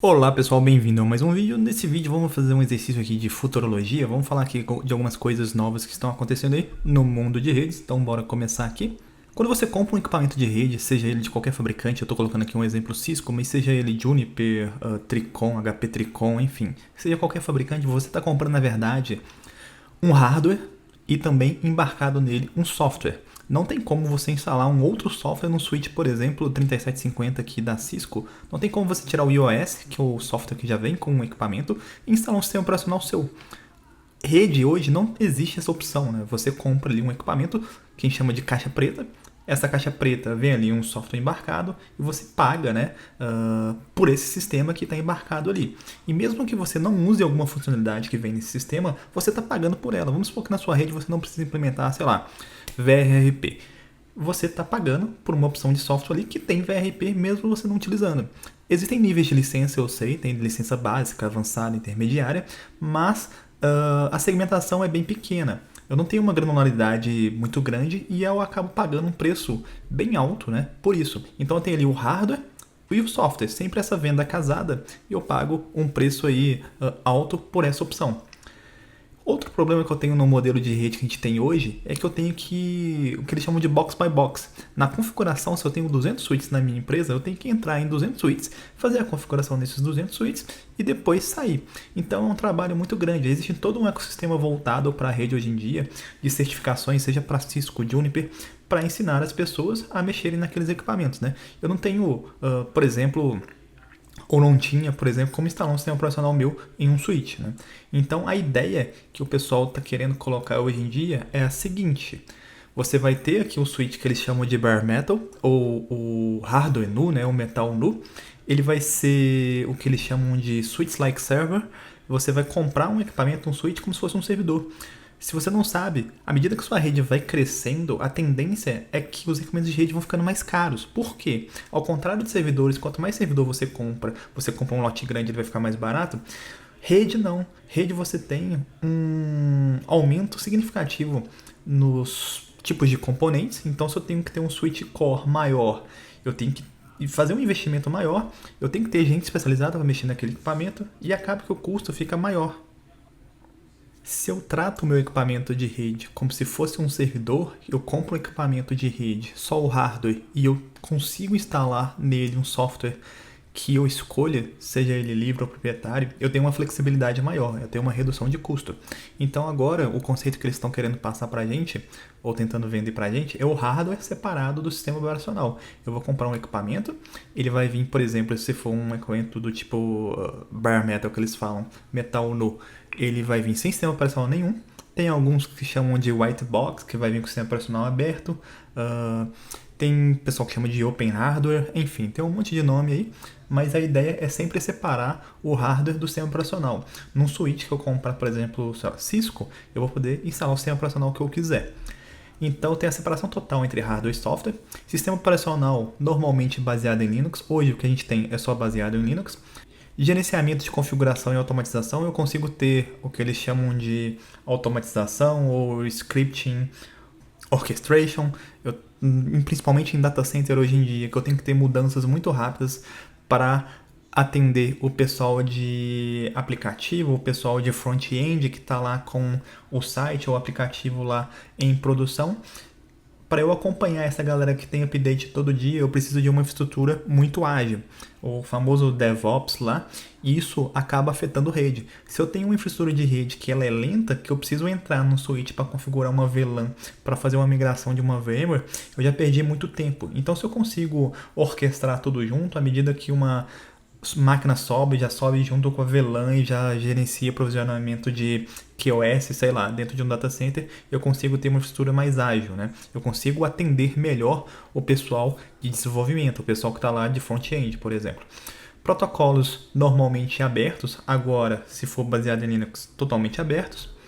Olá pessoal, bem-vindo a mais um vídeo. Nesse vídeo vamos fazer um exercício aqui de futurologia, vamos falar aqui de algumas coisas novas que estão acontecendo aí no mundo de redes, então bora começar aqui. Quando você compra um equipamento de rede, seja ele de qualquer fabricante, eu estou colocando aqui um exemplo Cisco, mas seja ele Juniper, Tricon, HP Tricon, enfim, seja qualquer fabricante, você está comprando na verdade um hardware e também embarcado nele um software. Não tem como você instalar um outro software no switch, por exemplo, o 3750 aqui da Cisco. Não tem como você tirar o iOS, que é o software que já vem com o equipamento, e instalar um sistema operacional seu. Rede hoje não existe essa opção, né? Você compra ali um equipamento que a gente chama de caixa preta. Essa caixa preta vem ali um software embarcado e você paga, né, por esse sistema que está embarcado ali. E mesmo que você não use alguma funcionalidade que vem nesse sistema, você está pagando por ela. Vamos supor que na sua rede você não precisa implementar, sei lá, VRRP. Você está pagando por uma opção de software ali que tem VRP mesmo você não utilizando. Existem níveis de licença, eu sei, tem licença básica, avançada, intermediária, mas a segmentação é bem pequena. Eu não tenho uma granularidade muito grande e eu acabo pagando um preço bem alto, né, por isso. Então eu tenho ali o hardware e o software, sempre essa venda casada, e eu pago um preço aí alto por essa opção. Outro problema que eu tenho no modelo de rede que a gente tem hoje é que eu tenho o que eles chamam de box by box. Na configuração, se eu tenho 200 switches na minha empresa, eu tenho que entrar em 200 switches, fazer a configuração desses 200 switches e depois sair. Então é um trabalho muito grande. Existe todo um ecossistema voltado para a rede hoje em dia, de certificações, seja para Cisco, Juniper, para ensinar as pessoas a mexerem naqueles equipamentos, né? Eu não tenho, por exemplo, ou não tinha, por exemplo, como instalar um sistema operacional meu em um switch, né? Então a ideia que o pessoal está querendo colocar hoje em dia é a seguinte: você vai ter aqui o switch que eles chamam de bare metal, ou o hardware nu, né, o metal nu. Ele vai ser o que eles chamam de switch like server. Você vai comprar um equipamento, um switch, como se fosse um servidor. Se você não sabe, à medida que sua rede vai crescendo, a tendência é que os equipamentos de rede vão ficando mais caros. Por quê? Ao contrário de servidores, quanto mais servidor você compra um lote grande, ele vai ficar mais barato. Rede não. Rede você tem um aumento significativo nos tipos de componentes. Então, se eu tenho que ter um switch core maior, eu tenho que fazer um investimento maior, eu tenho que ter gente especializada para mexer naquele equipamento e acaba que o custo fica maior. Se eu trato o meu equipamento de rede como se fosse um servidor, eu compro um equipamento de rede, só o hardware, e eu consigo instalar nele um software que eu escolha, seja ele livre ou proprietário, eu tenho uma flexibilidade maior, eu tenho uma redução de custo. Então agora, o conceito que eles estão querendo passar pra gente, ou tentando vender pra gente, é o hardware separado do sistema operacional. Eu vou comprar um equipamento, ele vai vir, por exemplo, se for um equipamento do tipo bare metal que eles falam, metal nu, ele vai vir sem sistema operacional nenhum. Tem alguns que chamam de white box, que vai vir com o sistema operacional aberto. Tem pessoal que chama de open hardware, enfim, tem um monte de nome aí, mas a ideia é sempre separar o hardware do sistema operacional. Num switch que eu comprar, por exemplo, Cisco, eu vou poder instalar o sistema operacional que eu quiser. Então tem a separação total entre hardware e software. Sistema operacional normalmente baseado em Linux. Hoje o que a gente tem é só baseado em Linux. Gerenciamento de configuração e automatização, eu consigo ter o que eles chamam de automatização ou scripting, orchestration, principalmente em data center hoje em dia, que eu tenho que ter mudanças muito rápidas para atender o pessoal de aplicativo, o pessoal de front-end que está lá com o site ou o aplicativo lá em produção. Para eu acompanhar essa galera que tem update todo dia, eu preciso de uma infraestrutura muito ágil, o famoso DevOps lá, e isso acaba afetando rede. Se eu tenho uma infraestrutura de rede que ela é lenta, que eu preciso entrar no switch para configurar uma VLAN, para fazer uma migração de uma VMware, eu já perdi muito tempo. Então, se eu consigo orquestrar tudo junto, à medida que uma máquina sobe, já sobe junto com a VLAN e já gerencia provisionamento de QoS, sei lá, dentro de um data center, eu consigo ter uma infraestrutura mais ágil, né? Eu consigo atender melhor o pessoal de desenvolvimento, o pessoal que está lá de front-end, por exemplo. Protocolos normalmente abertos, agora, se for baseado em Linux, totalmente abertos.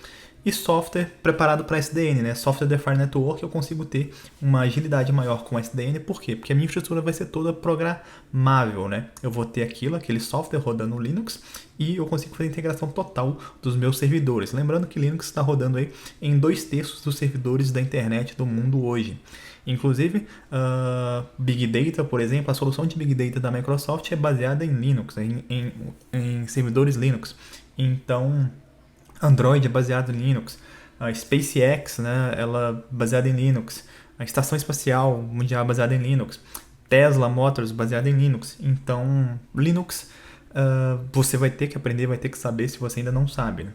E software preparado para SDN, né? Software Defined Network, eu consigo ter uma agilidade maior com SDN. Por quê? Porque a minha infraestrutura vai ser toda programável, né? Eu vou ter aquele software rodando no Linux e eu consigo fazer a integração total dos meus servidores. Lembrando que Linux está rodando aí em 2/3 dos servidores da internet do mundo hoje. Inclusive, Big Data, por exemplo, a solução de Big Data da Microsoft é baseada em Linux, em servidores Linux. Então, Android é baseado em Linux. A SpaceX, né, ela é baseada em Linux. A Estação Espacial Mundial é baseada em Linux. Tesla Motors baseada em Linux. Então, Linux você vai ter que aprender, vai ter que saber se você ainda não sabe, né?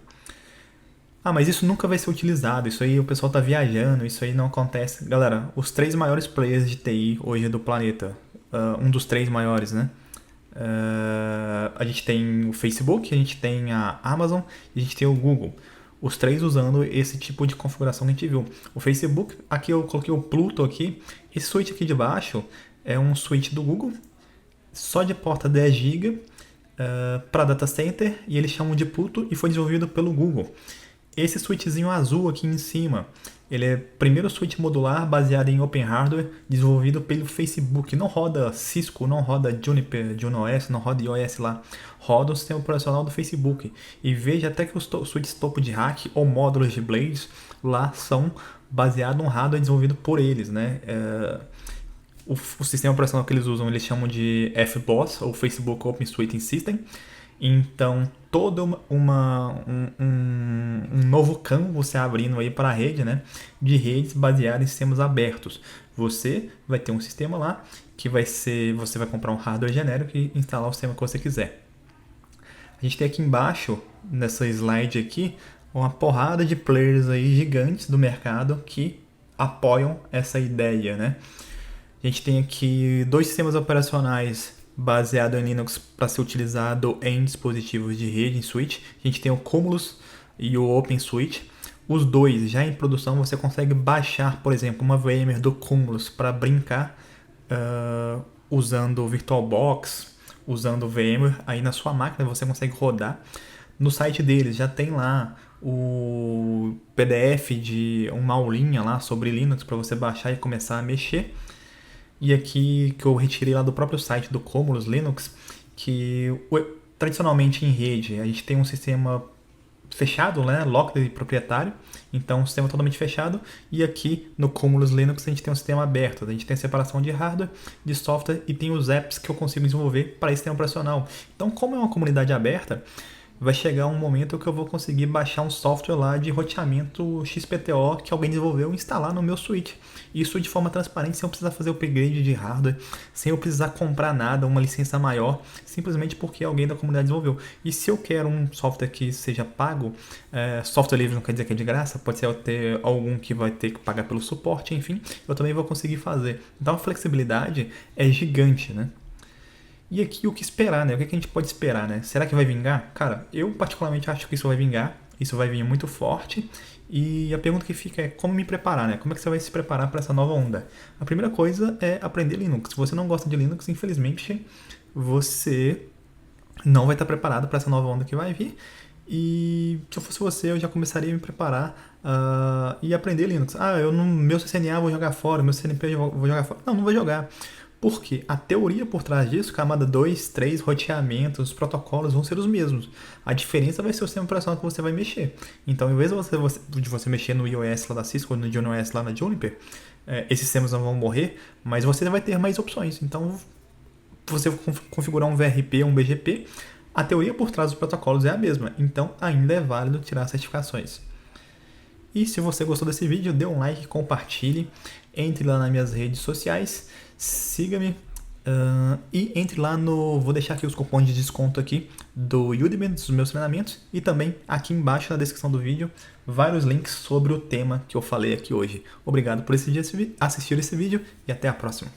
Ah, mas isso nunca vai ser utilizado, isso aí o pessoal tá viajando, isso aí não acontece. Galera, os 3 maiores players de TI hoje do planeta, um dos 3 maiores, né? A gente tem o Facebook, a gente tem a Amazon e a gente tem o Google. Os 3 usando esse tipo de configuração que a gente viu. O Facebook, aqui eu coloquei o Pluto aqui. Esse switch aqui de baixo é um switch do Google, só de porta 10 GB para data center, e eles chamam de Pluto e foi desenvolvido pelo Google. Esse switchzinho azul aqui em cima, ele é o primeiro switch modular baseado em Open Hardware, desenvolvido pelo Facebook. Não roda Cisco, não roda Juniper, JunoOS, não roda iOS lá. Roda o sistema operacional do Facebook. E veja até que os switches topo de rack ou módulos de Blades lá são baseados no hardware desenvolvido por eles, né? O sistema operacional que eles usam, eles chamam de FBOSS, ou Facebook Open Switching System. Então, todo um novo campo você abrindo aí para a rede, né? De redes baseadas em sistemas abertos. Você vai ter um sistema lá que vai ser, você vai comprar um hardware genérico e instalar o sistema que você quiser. A gente tem aqui embaixo, nessa slide aqui, uma porrada de players aí gigantes do mercado que apoiam essa ideia, né? A gente tem aqui 2 sistemas operacionais baseado em Linux para ser utilizado em dispositivos de rede, em switch. A gente tem o Cumulus e o OpenSwitch. Os 2 já em produção, você consegue baixar, por exemplo, uma VMware do Cumulus para brincar usando o VirtualBox, usando o VMware. Aí na sua máquina você consegue rodar. No site deles já tem lá o PDF de uma aulinha lá sobre Linux para você baixar e começar a mexer. E aqui que eu retirei lá do próprio site do Cumulus Linux, que tradicionalmente em rede a gente tem um sistema fechado, né, locked e proprietário, então um sistema totalmente fechado, e aqui no Cumulus Linux a gente tem um sistema aberto, a gente tem a separação de hardware, de software e tem os apps que eu consigo desenvolver para esse sistema operacional. Então, como é uma comunidade aberta, vai chegar um momento que eu vou conseguir baixar um software lá de roteamento XPTO que alguém desenvolveu e instalar no meu switch. Isso de forma transparente, sem eu precisar fazer upgrade de hardware, sem eu precisar comprar nada, uma licença maior, simplesmente porque alguém da comunidade desenvolveu. E se eu quero um software que seja pago, software livre não quer dizer que é de graça, pode ser eu ter algum que vai ter que pagar pelo suporte, enfim, eu também vou conseguir fazer. Então a flexibilidade é gigante, né? E aqui o que esperar, né? O que a gente pode esperar, né? Será que vai vingar? Cara, eu particularmente acho que isso vai vingar. Isso vai vir muito forte. E a pergunta que fica é como me preparar, né? Como é que você vai se preparar para essa nova onda? A primeira coisa é aprender Linux. Se você não gosta de Linux, infelizmente, você não vai estar preparado para essa nova onda que vai vir. E se eu fosse você, eu já começaria a me preparar e aprender Linux. Eu no meu CCNA vou jogar fora, meu CNP eu vou jogar fora. Não vou jogar. Porque a teoria por trás disso, camada 2, 3, roteamentos, os protocolos vão ser os mesmos. A diferença vai ser o sistema operacional que você vai mexer. Então, em vez de você mexer no iOS lá da Cisco, no JunoOS lá na Juniper, esses sistemas não vão morrer, mas você vai ter mais opções. Então, você configurar um VRP, um BGP, a teoria por trás dos protocolos é a mesma. Então, ainda é válido tirar certificações. E se você gostou desse vídeo, dê um like, compartilhe, entre lá nas minhas redes sociais, siga-me e entre lá no... Vou deixar aqui os cupons de desconto aqui do Udemy, dos meus treinamentos, e também aqui embaixo na descrição do vídeo, vários links sobre o tema que eu falei aqui hoje. Obrigado por assistir esse vídeo e até a próxima.